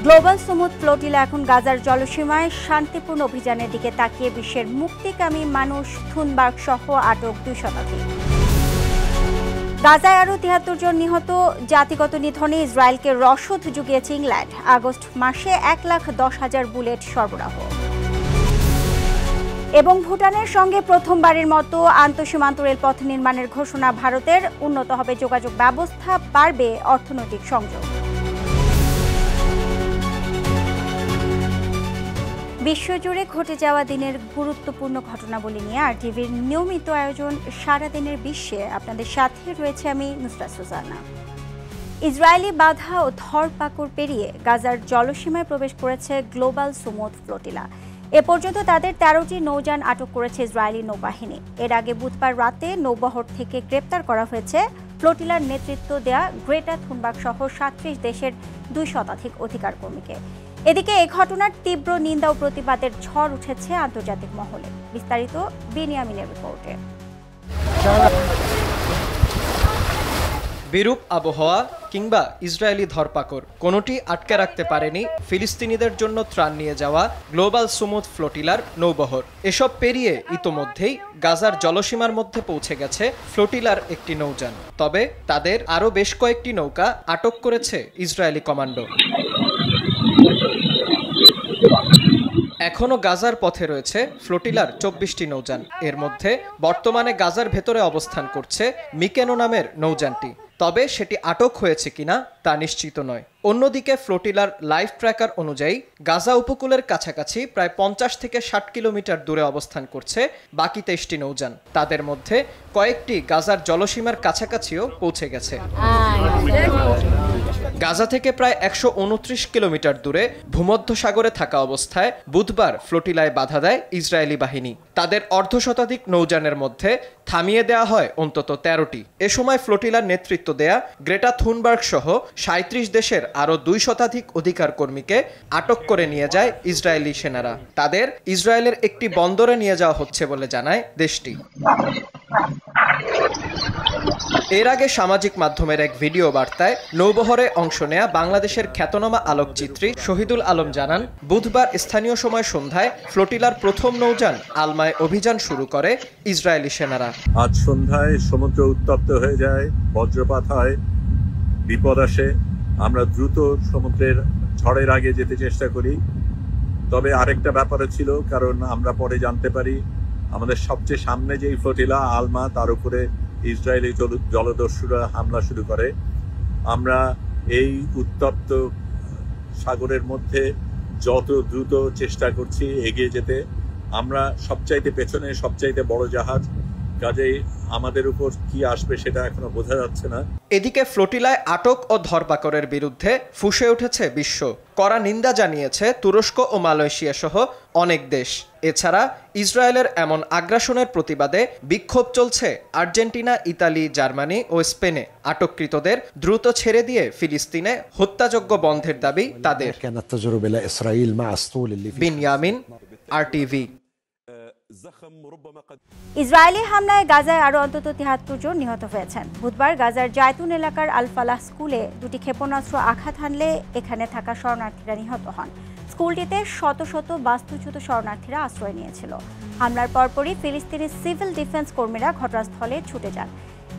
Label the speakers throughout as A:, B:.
A: Global Sumud flotilla এখন গাজার জলসীমায় শান্তিপূর্ণ অভিযানের দিকে তাকিয়ে বিশ্বের মুক্তিকামী মানুষ থুনবার্গ সহ আটক 2 শতাধিক। গাজায় আরও 73 জন নিহত। জাতিগত নিধনে ইসরায়েলকে রসদ জুগিয়েছে ইংল্যান্ড। আগস্ট মাসে 1,10,000 বুলেট সরবরাহ। এবং ভুটানের সঙ্গে প্রথমবারের মতো আন্তঃসীমান্ত রেলপথ নির্মাণের ঘোষণা ভারতের। উন্নত হবে যোগাযোগ ব্যবস্থা, বাড়বে অর্থনৈতিক সংযোগ। বিশ্বজুড়ে ঘটে যাওয়া দিনের গুরুত্বপূর্ণ ঘটনাবলী নিয়ে আরটিভির নিয়মিত আয়োজন সারাদিনের বিশ্বে আপনাদের সাথে রয়েছে আমি নুসরাত সুজানা। ইসরায়েলি বাধা ও ধরপাকড় পেরিয়ে গাজার জলসীমায় প্রবেশ করেছে গ্লোবাল সুমুদ ফ্লোটিলা। এ পর্যন্ত তাদের 13টি নৌযান আটক করেছে ইসরায়েলি নৌবাহিনী। এর আগে বুধবার রাতে নৌবহর থেকে গ্রেপ্তার করা হয়েছে ফ্লোটিলার নেতৃত্ব দেয়া গ্রেটা থুনবার্গ সহ 37 দেশের 2 শতাধিক অধিকার কর্মীকে। এদিকে এই ঘটনার তীব্র নিন্দা ও প্রতিবাদের ঝড় উঠেছে আন্তর্জাতিক মহলে। বিস্তারিত বিনিয়ামিনের রিপোর্টে।
B: বিরূপ আবহাওয়া কিংবা ইসরায়েলি ধরপাকড় কোনোটি আটকে রাখতে পারেনি ফিলিস্তিনিদের জন্য ত্রাণ নিয়ে যাওয়া গ্লোবাল সুমুদ ফ্লোটিলার নৌবহর। এসব পেরিয়ে ইতোমধ্যেই গাজার জলসীমার মধ্যে পৌঁছে গেছে ফ্লোটিলার একটি নৌযান। তবে তাদের আরও বেশ কয়েকটি নৌকা আটক করেছে ইসরায়েলি কমান্ডো। এখনও গাজার পথে রয়েছে ফ্লোটিলার 24টি নৌযান। এর মধ্যে বর্তমানে গাজার ভেতরে অবস্থান করছে মিকেনো নামের নৌযানটি। তবে সেটি আটক হয়েছে কিনা তা নিশ্চিত নয়। অন্যদিকে ফ্লোটিলার লাইভ ট্র্যাকার অনুযায়ী গাজা উপকূলের কাছাকাছি প্রায় 50 থেকে 60 কিলোমিটার দূরে অবস্থান করছে বাকি 23টি নৌযান। তাদের মধ্যে কয়েকটি গাজার জলসীমার কাছাকাছিও পৌঁছে গেছে। গাজা থেকে প্রায় 129 কিলোমিটার দূরে ভূমধ্যসাগরে থাকা অবস্থায় বুধবার ফ্লোটিলায় বাধা দেয় ইসরায়েলি বাহিনী। তাদের অর্ধশতাধিক নৌযানের মধ্যে থামিয়ে দেওয়া হয় অন্তত 13টি। এ সময় ফ্লোটিলার নেতৃত্ব দেয়া গ্রেটা থুনবার্গ সহ 37 দেশের আরও 2 শতাধিক অধিকার কর্মীকে আটক করে নিয়ে যায় ইসরায়েলি সেনারা। তাদের ইসরায়েলের একটি বন্দরে নিয়ে যাওয়া হচ্ছে বলে জানায় দেশটি। এর আগে সামাজিক মাধ্যমের এক ভিডিও বার্তায় নৌবহরে অংশ নেয়া বাংলাদেশের খ্যাতনামা আলোকচিত্রী শহীদুল আলম জানান, বুধবার স্থানীয় সময় সন্ধ্যায় ফ্লোটিলার প্রথম নৌযান আলমায় অভিযান শুরু করে ইসরায়েলি সেনারা।
C: আজ সন্ধ্যায় সমুদ্র উত্তপ্ত হয়ে যায়, বজ্রপাত হয়, বিপদ আসে। আমরা দ্রুত সমুদ্রের ঝড়ের আগে যেতে চেষ্টা করি। তবে আরেকটা ব্যাপারও ছিল, কারণ আমরা পরে জানতে পারি আমাদের সবচেয়ে সামনে যেই ফ্লোটিলা আলমা, তার উপরে ইসরায়েলি জলদস্যুরা হামলা শুরু করে। আমরা এই উত্তপ্ত সাগরের মধ্যে যত দ্রুত চেষ্টা করছি এগিয়ে যেতে। আমরা সবচাইতে পেছনে, সবচাইতে বড় জাহাজ, কাজেই আমাদের উপর কি আসবে সেটা এখনো বোঝা যাচ্ছে না।
B: এদিকে ফ্লোটিলায় আটক ও ধরপাকড়ের বিরুদ্ধে ফুঁসে উঠেছে বিশ্ব। কড়া নিন্দা জানিয়েছে তুরস্ক ও মালয়েশিয়া সহ অনেক দেশ। এছাড়া ইসরায়েলের এমন আগ্রাসনের প্রতিবাদে বিক্ষোভ চলছে আর্জেন্টিনা, ইতালি, জার্মানি ও স্পেনে। আটককৃতদের দ্রুত ছেড়ে দিয়ে ফিলিস্তিনে হত্যাযজ্ঞ বন্ধের দাবি তাদের। বিনিয়ামিন, আরটিভি।
A: ইসরায়েলি হামলায় গাজায় আরও অন্তত 73 জন নিহত হয়েছেন। বুধবার গাজার জায়তুন এলাকার আল ফালাহ স্কুলে 2টি ক্ষেপণাস্ত্র আঘাত হানলে এখানে থাকা শরণার্থীরা নিহত হন। স্কুলটিতে শত শত বাস্তুচ্যুত শরণার্থীরা আশ্রয় নিয়েছিল। হামলার পরপরই ফিলিস্তিনি সিভিল ডিফেন্স কর্মীরা ঘটনাস্থলে ছুটে যান।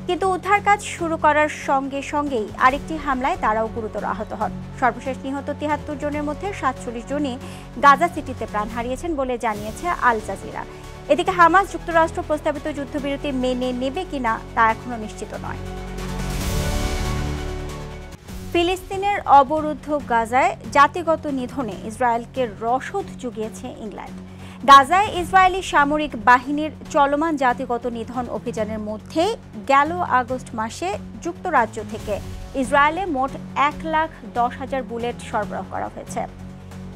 A: কিন্তু উদ্ধার কাজ শুরু করার সঙ্গে সঙ্গেই আরেকটি হামলায় তারাও গুরুতর আহত হন। সর্বশেষ নিহত 73 জনের মধ্যে 47 জনই গাজা সিটিতে প্রাণ হারিয়েছেন বলে জানিয়েছে আল জাজিরা। এদিকে হামাস যুক্তরাষ্ট্র প্রস্তাবিত যুদ্ধবিরতি মেনে নেবে কিনা তা এখনো নিশ্চিত নয়। ফিলিস্তিনের অবরুদ্ধ গাজায় জাতিগত নিধনে ইসরায়েলকে রসদ জুগিয়েছে ইংল্যান্ড। গাজায় ইসরায়েলি সামরিক বাহিনীর চলমান জাতিগত নিধন অভিযানের মধ্যে গেল আগস্ট মাসে যুক্তরাজ্য থেকে ইসরায়েলে মোট 1,10,000 বুলেট সরবরাহ করা হয়েছে।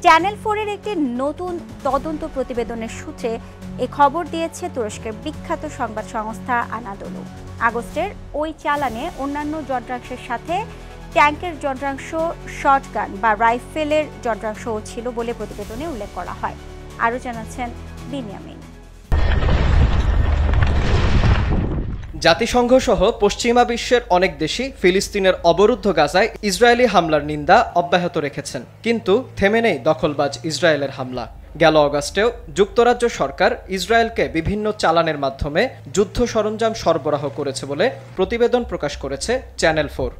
A: চ্যানেল 4-এর একটি নতুন তদন্ত প্রতিবেদনের সূত্রে এ খবর দিয়েছে তুরস্কের বিখ্যাত সংবাদ সংস্থা আনাদোলু। আগস্টের ওই চালানে অন্যান্য যন্ত্রাংশের সাথে ট্যাঙ্কের যন্ত্রাংশ, শটগান বা রাইফেলের যন্ত্রাংশও ছিল বলে প্রতিবেদনে উল্লেখ করা হয়। আরও জানাচ্ছেন বিনিয়ামিন।
B: জাতিসংঘ সহ পশ্চিমা বিশ্বের অনেক দেশই ফিলিস্তিনের অবরুদ্ধ গাজায় ইসরায়েলি হামলার নিন্দা অব্যাহত রেখেছেন, কিন্তু থেমে নেই দখলবাজ ইসরায়েলের হামলা। গেল অগাস্টেও যুক্তরাজ্য সরকার ইসরায়েলকে বিভিন্ন চালানের মাধ্যমে যুদ্ধ সরঞ্জাম সরবরাহ করেছে বলে প্রতিবেদন প্রকাশ করেছে চ্যানেল 4।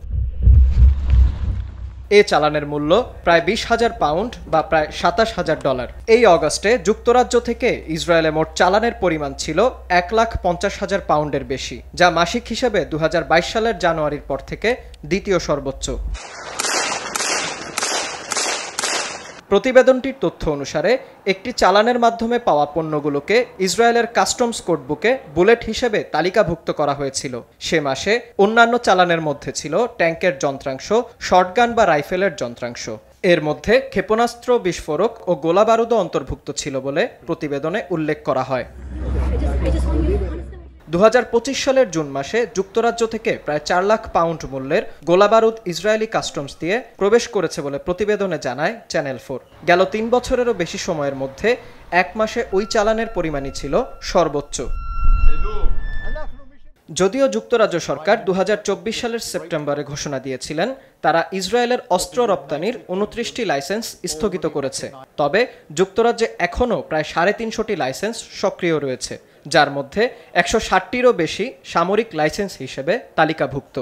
B: এ চালানের মূল্য প্রায় 20,000 পাউন্ড বা প্রায় $27,000। এই অগাস্টে যুক্তরাজ্য থেকে ইসরায়েলে মোট চালানের পরিমাণ ছিল 1,50,000 পাউন্ডের বেশি, যা মাসিক হিসেবে 2022 সালের জানুয়ারির পর থেকে দ্বিতীয় সর্বোচ্চ। প্রতিবেদনটির তথ্য অনুসারে একটি চালানের মাধ্যমে পাওয়া পণ্যগুলোকে ইসরায়েলের কাস্টমস কোড বুকে বুলেট হিসেবে তালিকাভুক্ত করা হয়েছিল। সে মাসে অন্যান্য চালানের মধ্যে ছিল ট্যাঙ্কের যন্ত্রাংশ, শটগান বা রাইফেলের যন্ত্রাংশ। এর মধ্যে ক্ষেপণাস্ত্র, বিস্ফোরক ও গোলাবারুদও অন্তর্ভুক্ত ছিল বলে প্রতিবেদনে উল্লেখ করা হয়। 2025 সালের জুন মাসে যুক্তরাজ্য থেকে প্রায় 4 লাখ পাউন্ড মূল্যের গোলাবারুদ ইসরায়েলি কাস্টমস দিয়ে প্রবেশ করেছে বলে প্রতিবেদনে জানায় চ্যানেল 4। গেল 3 বছরেরও বেশি সময়ের মধ্যে এক মাসে ওই চালানের পরিমাণই ছিল সর্বোচ্চ। যদিও যুক্তরাজ্য সরকার 2024 সালের সেপ্টেম্বরে ঘোষণা দিয়েছিলেন তারা ইসরায়েলের অস্ত্র রপ্তানির 29টি লাইসেন্স স্থগিত করেছে, তবে যুক্তরাজ্যে এখনও প্রায় 350টি লাইসেন্স সক্রিয় রয়েছে, যার মধ্যে 160টিরও বেশি সামরিক লাইসেন্স হিসেবে তালিকাভুক্ত।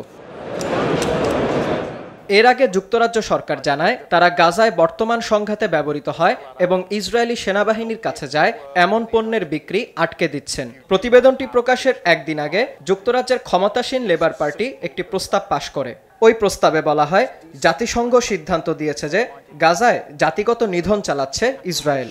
B: এর আগে যুক্তরাজ্য সরকার জানায় তারা গাজায় বর্তমান সংঘাতে ব্যবহৃত হয় এবং ইসরায়েলি সেনাবাহিনীর কাছে যায় এমন পণ্যের বিক্রি আটকে দিচ্ছেন। প্রতিবেদনটি প্রকাশের একদিন আগে যুক্তরাজ্যের ক্ষমতাসীন লেবার পার্টি একটি প্রস্তাব পাশ করে। ওই প্রস্তাবে বলা হয় জাতিসংঘ সিদ্ধান্ত দিয়েছে যে গাজায় জাতিগত নিধন চালাচ্ছে ইসরায়েল,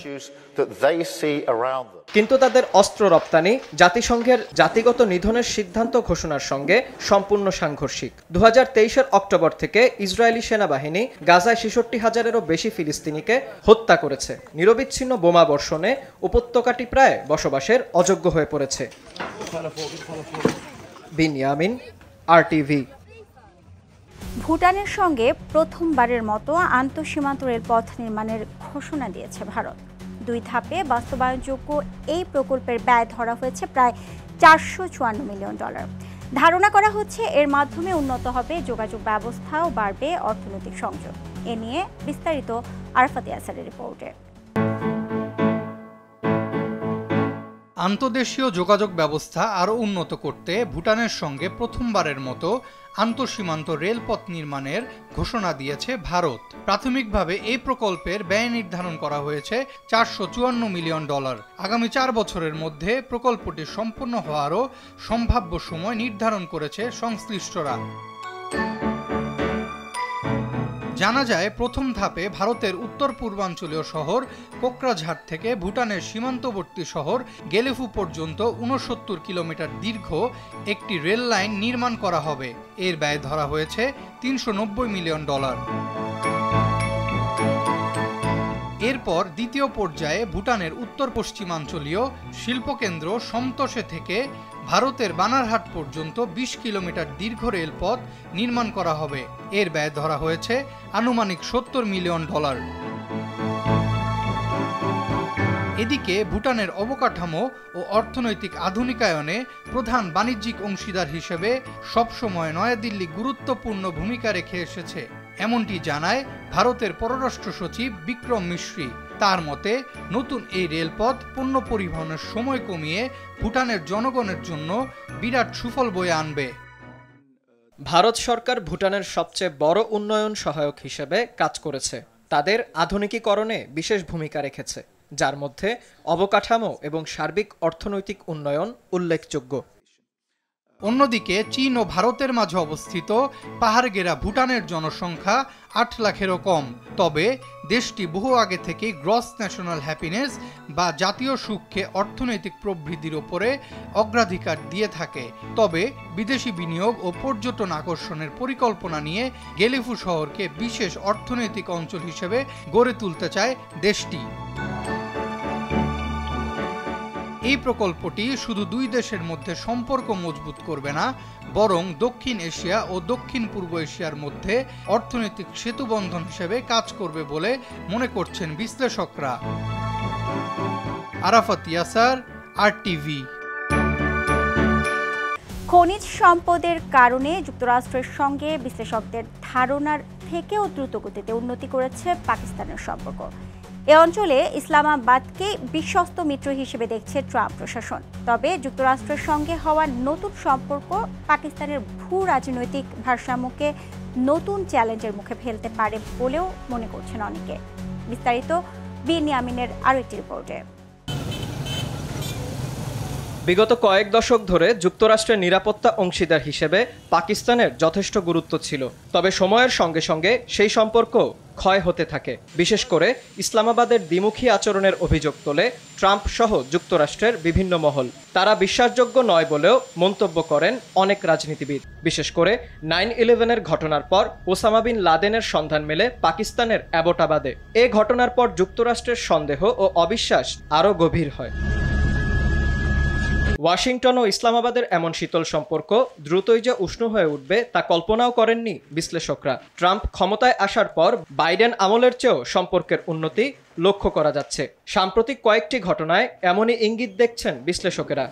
B: কিন্তু তাদের অস্ত্র রপ্তানি জাতিসংঘের জাতিগত নিধনের সিদ্ধান্ত ঘোষণার সঙ্গে সম্পূর্ণ সাংঘর্ষিক। 2023 অক্টোবর থেকে ইসরায়েলি সেনাবাহিনী গাজায় 66,000-এরও বেশি ফিলিস্তিনিকে হত্যা করেছে। নিরবিচ্ছিন্ন বোমা বর্ষণে উপত্যকাটি প্রায় বসবাসের অযোগ্য হয়ে পড়েছে। বিনিয়ামিন, RTV।
A: ভুটানের সঙ্গে প্রথমবারের মতো আন্তঃসীমান্ত রেলপথ নির্মাণের ঘোষণা দিয়েছে ভারত। 2 ধাপে বাস্তবায়নযোগ্য এই প্রকল্পের ব্যয় ধরা হয়েছে প্রায় $454 মিলিয়ন। ধারণা করা হচ্ছে এর মাধ্যমে উন্নত হবে যোগাযোগ ব্যবস্থা ও বাড়বে অর্থনৈতিক সংযোগ। এ নিয়ে বিস্তারিত আরাফাত ইয়াসারের রিপোর্টে।
D: আন্তঃদেশীয় যোগাযোগ ব্যবস্থা আরও উন্নত করতে ভুটানের সঙ্গে প্রথমবারের মতো আন্তঃসীমান্ত রেলপথ নির্মাণের ঘোষণা দিয়েছে ভারত। প্রাথমিকভাবে এই প্রকল্পের ব্যয় নির্ধারণ করা হয়েছে $454 মিলিয়ন। আগামী 4 বছরের মধ্যে প্রকল্পটি সম্পূর্ণ হওয়ারও সম্ভাব্য সময় নির্ধারণ করেছে সংশ্লিষ্টরা। জানা যায় প্রথম ধাপে ভারতের উত্তর পূর্বাঞ্চলীয় শহর কোকরাঝাড় থেকে ভুটানের সীমান্তবর্তী শহর গেলেফু পর্যন্ত 69 কিলোমিটার দীর্ঘ একটি রেল লাইন নির্মাণ করা হবে। এর ব্যয় ধরা হয়েছে $390 মিলিয়ন। এরপর দ্বিতীয় পর্যায়ে ভুটানের উত্তর পশ্চিমাঞ্চলীয় শিল্পকেন্দ্র সমতসে থেকে ভারতের বানারহাট পর্যন্ত 20 কিলোমিটার দীর্ঘ রেলপথ নির্মাণ করা হবে। এর ব্যয় ধরা হয়েছে আনুমানিক $70 মিলিয়ন। এদিকে ভুটানের অবকাঠামো ও অর্থনৈতিক আধুনিকায়নে প্রধান বাণিজ্যিক অংশীদার হিসেবে সবসময় নয়াদিল্লি গুরুত্বপূর্ণ ভূমিকা রেখে এসেছে, এমনটি জানায় ভারতের পররাষ্ট্র সচিব বিক্রম মিশ্রি। তার মতে নতুন এই রেলপথ পণ্য পরিবহনের সময় কমিয়ে ভুটানের জনগণের জন্য বিরাট সুফল বয়ে আনবে।
B: ভারত সরকার ভুটানের সবচেয়ে বড় উন্নয়ন সহায়ক হিসেবে কাজ করেছে। তাদের আধুনিকীকরণে বিশেষ ভূমিকা রেখেছে, যার মধ্যে অবকাঠামো এবং সার্বিক অর্থনৈতিক উন্নয়ন উল্লেখযোগ্য।
D: অন্যদিকে চীন ও ভারতের মাঝে অবস্থিত পাহাড়গেরা ভুটানের জনসংখ্যা 8 লাখেরও কম। তবে দেশটি বহু আগে থেকে গ্রস ন্যাশনাল হ্যাপিনেস বা জাতীয় সুখকে অর্থনৈতিক প্রবৃদ্ধির ওপরে অগ্রাধিকার দিয়ে থাকে। তবে বিদেশি বিনিয়োগ ও পর্যটন আকর্ষণের পরিকল্পনা নিয়ে গেলেফু শহরকে বিশেষ অর্থনৈতিক অঞ্চল হিসেবে গড়ে তুলতে চায় দেশটি। এই প্রকল্পটি শুধু 2 দেশের মধ্যে সম্পর্ক মজবুত করবে না, বরং দক্ষিণ এশিয়া ও দক্ষিণ পূর্ব এশিয়ার মধ্যে অর্থনৈতিক সেতুবন্ধন হিসেবে কাজ করবে বলে মনে করছেন বিশ্লেষকরা। আরাফাত ইয়াসার, RTV।
A: খনিজ সম্পদের কারণে যুক্তরাষ্ট্রের সঙ্গে বিশ্লেষকদের ধারণার থেকেও দ্রুতগতিতে উন্নতি করেছে পাকিস্তানের সম্পর্ক। এ অঞ্চলে ইসলামাবাদকে বিশ্বস্ত মিত্র হিসেবে দেখছে ট্রাম্প প্রশাসন। তবে যুক্তরাষ্ট্রের সঙ্গে হওয়া নতুন সম্পর্ক পাকিস্তানের ভূ রাজনৈতিক ভারসাম্যকে নতুন চ্যালেঞ্জের মুখে ফেলতে পারে বলেও মনে করছেন অনেকে। বিস্তারিত বিনিয়ামিনের আরও একটি রিপোর্টে।
B: বিগত কয়েক দশক ধরে যুক্তরাষ্ট্রের নিরাপত্তা অংশীদার হিসেবে পাকিস্তানের যথেষ্ট গুরুত্ব ছিল। তবে সময়ের সঙ্গে সঙ্গে সেই সম্পর্ক ক্ষয় হতে থাকে। বিশেষ করে ইসলামাবাদের দ্বিমুখী আচরণের অভিযোগ তোলে ট্রাম্প সহ যুক্তরাষ্ট্রের বিভিন্ন মহল। তারা বিশ্বাসযোগ্য নয় বলেও মন্তব্য করেন অনেক রাজনীতিবিদ। বিশেষ করে 9/11-এর ঘটনার পর ওসামা বিন লাদেনের সন্ধান মেলে পাকিস্তানের অ্যাবোটাবাদে। এ ঘটনার পর যুক্তরাষ্ট্রের সন্দেহ ও অবিশ্বাস আরও গভীর হয়। ওয়াশিংটন ও ইসলামাবাদের এমন শীতল সম্পর্ক দ্রুতই যে উষ্ণ হয়ে উঠবে তা কল্পনাও করেননি বিশ্লেষকরা। ট্রাম্প ক্ষমতায় আসার পর বাইডেন আমলের চেয়েও সম্পর্কের উন্নতি লক্ষ্য করা যাচ্ছে। সাম্প্রতিক কয়েকটি ঘটনায় এমনই ইঙ্গিত দেখছেন বিশ্লেষকেরা।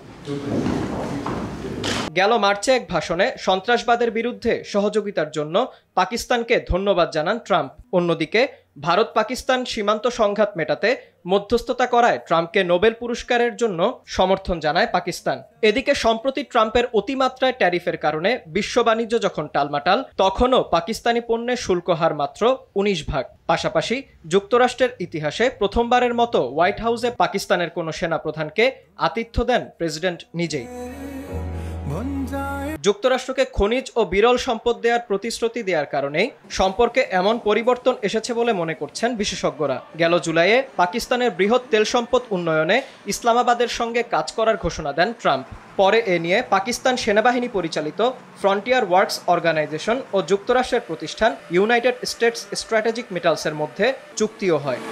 B: গেল মার্চে এক ভাষণে সন্ত্রাসবাদের বিরুদ্ধে সহযোগিতার জন্য পাকিস্তানকে ধন্যবাদ জানান ট্রাম্প। অন্যদিকে ভারত পাকিস্তান সীমান্ত সংঘাত মেটাতে মধ্যস্থতা করায় ট্রাম্পকে নোবেল পুরস্কারের জন্য সমর্থন জানায় পাকিস্তান। এদিকে সম্প্রতি ট্রাম্পের অতিমাত্রায় ট্যারিফের কারণে বিশ্ব বাণিজ্য যখন টালমাটাল, তখনও পাকিস্তানি পণ্যের শুল্ক হার মাত্র 19 ভাগ। পাশাপাশি যুক্তরাষ্ট্রের ইতিহাসে প্রথমবারের মতো হোয়াইট হাউসে পাকিস্তানের কোনো সেনাপ্রধানকে আতিথ্য দেন প্রেসিডেন্ট নিজেই। যুক্তরাষ্ট্রকে খনিজ ও বিরল সম্পদ দেওয়ার প্রতিশ্রুতি দেওয়ার কারণেই সম্পর্কে এমন পরিবর্তন এসেছে বলে মনে করছেন বিশেষজ্ঞরা। গেল জুলাইয়ে পাকিস্তানের বৃহৎ তেল সম্পদ উন্নয়নে ইসলামাবাদের সঙ্গে কাজ করার ঘোষণা দেন ট্রাম্প। পরে এ নিয়ে পাকিস্তান সেনাবাহিনী পরিচালিত ফ্রন্টিয়ার ওয়ার্কস অর্গানাইজেশন ও যুক্তরাষ্ট্রের প্রতিষ্ঠান ইউনাইটেড স্টেটস স্ট্র্যাটেজিক মেটালসের মধ্যে চুক্তিও হয়।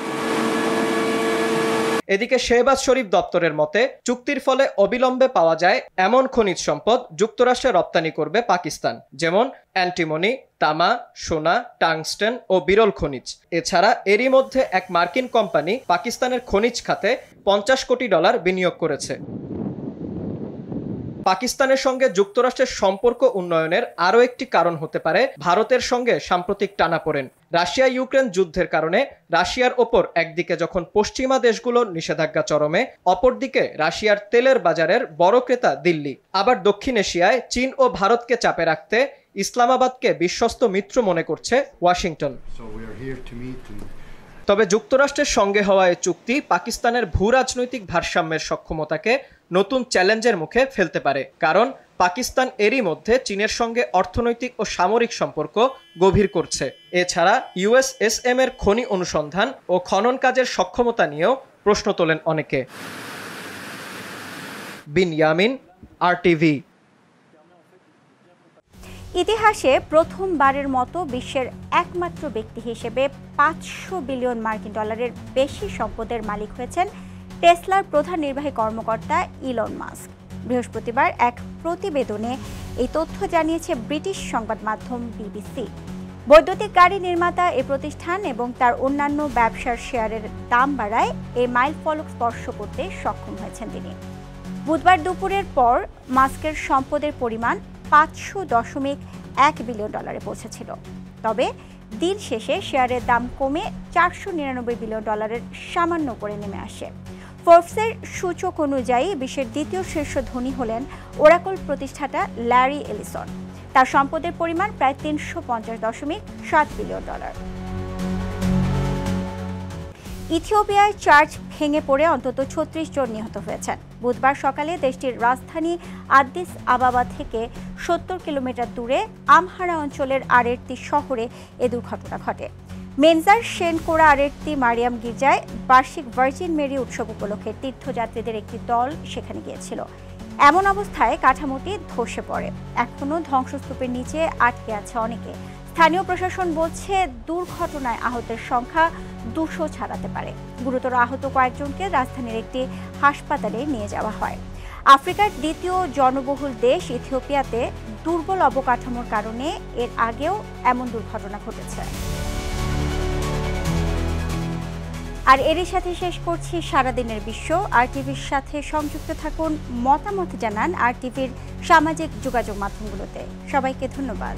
B: এদিকে শেহবাজ শরীফ দপ্তরের মতে চুক্তির ফলে অবিলম্বে পাওয়া যায় এমন খনিজ সম্পদ যুক্তরাষ্ট্রে রপ্তানি করবে পাকিস্তান, যেমন অ্যান্টিমনি, তামা, সোনা, টাংস্টেন ও বিরল খনিজ। এছাড়া এরই মধ্যে এক মার্কিন কোম্পানি পাকিস্তানের খনিজ খাতে $50 কোটি বিনিয়োগ করেছে। পাকিস্তানের সঙ্গে যুক্তরাষ্ট্রের সম্পর্ক উন্নয়নের আরও একটি কারণ হতে পারে ভারতের সঙ্গে সাম্প্রতিক টানাপোড়েন। রাশিয়া ইউক্রেন যুদ্ধের কারণে রাশিয়ার ওপর একদিকে যখন পশ্চিমা দেশগুলোর নিষেধাজ্ঞা চরমে, অপরদিকে রাশিয়ার তেলের বাজারের বড় ক্রেতা দিল্লি। আবার দক্ষিণ এশিয়ায় চীন ও ভারতকে চাপে রাখতে ইসলামাবাদকে বিশ্বস্ত মিত্র মনে করছে ওয়াশিংটন। তবে যুক্তরাষ্ট্রের সঙ্গে হওয়া এই চুক্তি পাকিস্তানের ভূ রাজনৈতিক ভারসাম্যের সক্ষমতাকে নতুন চ্যালেঞ্জের মুখে ফেলতে পারে। কারণ পাকিস্তান এরই মধ্যে চীনের সঙ্গে অর্থনৈতিক ও সামরিক সম্পর্ক গভীর করছে। এছাড়া USSM এর খনি অনুসন্ধান ও খনন কাজের সক্ষমতা নিয়েও প্রশ্ন তোলেন অনেকে। বিনিয়ামিন, RTV।
A: ইতিহাসে প্রথমবারের মতো বিশ্বের একমাত্র ব্যক্তি হিসেবে $500 বিলিয়ন বেশি সম্পদের মালিক হয়েছেন টেসলার প্রধান নির্বাহী কর্মকর্তা ইলন মাস্ক। বৃহস্পতিবার এক প্রতিবেদনে এই তথ্য জানিয়েছে ব্রিটিশ সংবাদ মাধ্যম BBC। বৈদ্যুতিক গাড়ি নির্মাতা এ প্রতিষ্ঠান এবং তার অন্যান্য ব্যবসার শেয়ারের দাম বাড়ায় এই মাইলফলক স্পর্শ করতে সক্ষম হয়েছেন তিনি। বুধবার দুপুরের পর মাস্কের সম্পদের পরিমাণ $500.1 বিলিয়ন পৌঁছেছিল। তবে দিন শেষে শেয়ারের দাম কমে $499 বিলিয়ন সামান্য উপরে নেমে আসে। ফোর্বসের সূচক অনুযায়ী বিশ্বের দ্বিতীয় শীর্ষ ধনী হলেন ওরাকল প্রতিষ্ঠাতা ল্যারি এলিসন। তার সম্পদের পরিমাণ প্রায় $350.7 বিলিয়ন। ইথিওপিয়ায় চার্চ ভেঙে পড়ে অন্তত 36 জন নিহত হয়েছেন। বুধবার সকালে দেশটির রাজধানী আদিস আবাবা থেকে 70 কিলোমিটার দূরে আমহারা অঞ্চলের আরেকটি শহরে এ দুর্ঘটনা ঘটে। মেনজার সেনকোরা আরেকটি মারিয়াম গির্জায় বার্ষিক ভার্জিন মেরি উৎসব উপলক্ষে তীর্থযাত্রীদের একটি দল সেখানে গিয়েছিল। এমন অবস্থায় কাঠামোটি ধসে পড়ে। এখনও ধ্বংসস্তূপের নিচে আটকে আছে অনেকে। স্থানীয় প্রশাসন বলছে দুর্ঘটনায় আহতের সংখ্যা 200 ছাড়াতে পারে। গুরুতর আহত কয়েকজনকে রাজধানীর একটি হাসপাতালে নিয়ে যাওয়া হয়। আফ্রিকার দ্বিতীয় জনবহুল দেশ ইথিওপিয়াতে দুর্বল অবকাঠামোর কারণে এর আগেও এমন দুর্ঘটনা ঘটেছে। আর এরই সাথে শেষ করছি সারাদিনের বিশ্ব। আর টিভির সাথে সংযুক্ত থাকুন, মতামত জানান আর টিভির সামাজিক যোগাযোগ মাধ্যমগুলোতে। সবাইকে ধন্যবাদ।